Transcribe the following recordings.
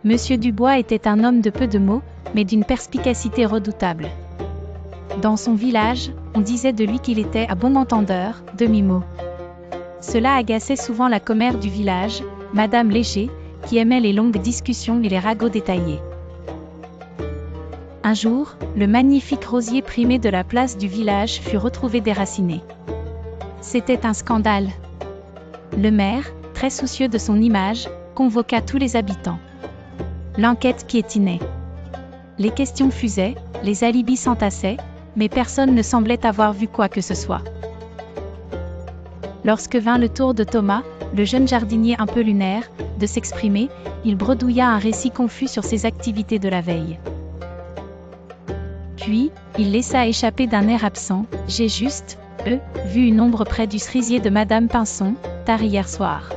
Monsieur Dubois était un homme de peu de mots, mais d'une perspicacité redoutable. Dans son village, on disait de lui qu'il était à bon entendeur, demi-mot. Cela agaçait souvent la commère du village, Madame Léger, qui aimait les longues discussions et les ragots détaillés. Un jour, le magnifique rosier primé de la place du village fut retrouvé déraciné. C'était un scandale. Le maire, très soucieux de son image, convoqua tous les habitants. L'enquête piétinait. Les questions fusaient, les alibis s'entassaient, mais personne ne semblait avoir vu quoi que ce soit. Lorsque vint le tour de Thomas, le jeune jardinier un peu lunaire, de s'exprimer, il bredouilla un récit confus sur ses activités de la veille. Puis, il laissa échapper d'un air absent, « J'ai juste, vu une ombre près du cerisier de Madame Pinson, tard hier soir. »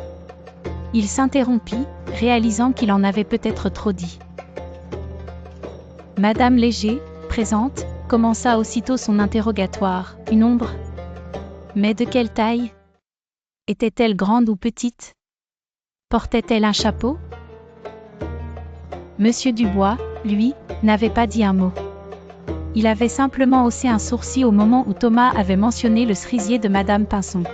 Il s'interrompit, réalisant qu'il en avait peut-être trop dit. Madame Léger, présente, commença aussitôt son interrogatoire. « Une ombre ? Mais de quelle taille ? Était-elle grande ou petite ? Portait-elle un chapeau ? » Monsieur Dubois, lui, n'avait pas dit un mot. Il avait simplement haussé un sourcil au moment où Thomas avait mentionné le cerisier de Madame Pinson.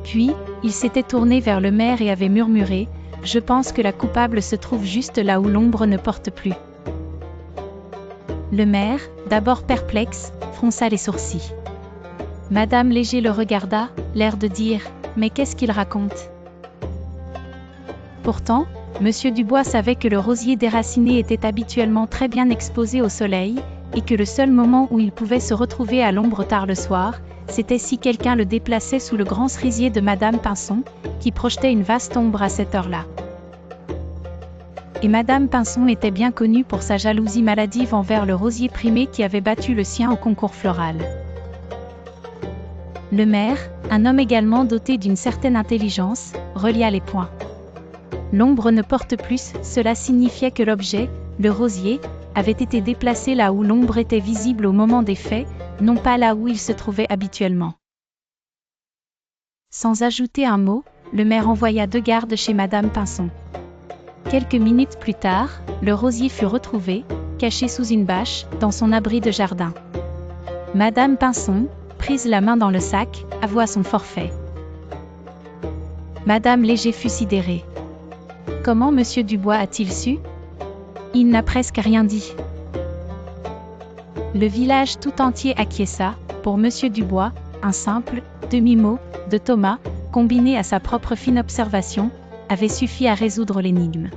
Puis, il s'était tourné vers le maire et avait murmuré « Je pense que la coupable se trouve juste là où l'ombre ne porte plus. » Le maire, d'abord perplexe, fronça les sourcils. Madame Léger le regarda, l'air de dire « Mais qu'est-ce qu'il raconte ?» Pourtant, Monsieur Dubois savait que le rosier déraciné était habituellement très bien exposé au soleil, et que le seul moment où il pouvait se retrouver à l'ombre tard le soir, c'était si quelqu'un le déplaçait sous le grand cerisier de Madame Pinson, qui projetait une vaste ombre à cette heure-là. Et Madame Pinson était bien connue pour sa jalousie maladive envers le rosier primé qui avait battu le sien au concours floral. Le maire, un homme également doté d'une certaine intelligence, relia les points. L'ombre ne porte plus, cela signifiait que l'objet, le rosier, avait été déplacé là où l'ombre était visible au moment des faits, non pas là où il se trouvait habituellement. Sans ajouter un mot, le maire envoya 2 gardes chez Madame Pinson. Quelques minutes plus tard, le rosier fut retrouvé, caché sous une bâche, dans son abri de jardin. Madame Pinson, prise la main dans le sac, avoua son forfait. Madame Léger fut sidérée. Comment Monsieur Dubois a-t-il su ? Il n'a presque rien dit. Le village tout entier acquiesça. Pour Monsieur Dubois, un simple demi-mot de Thomas, combiné à sa propre fine observation, avait suffi à résoudre l'énigme.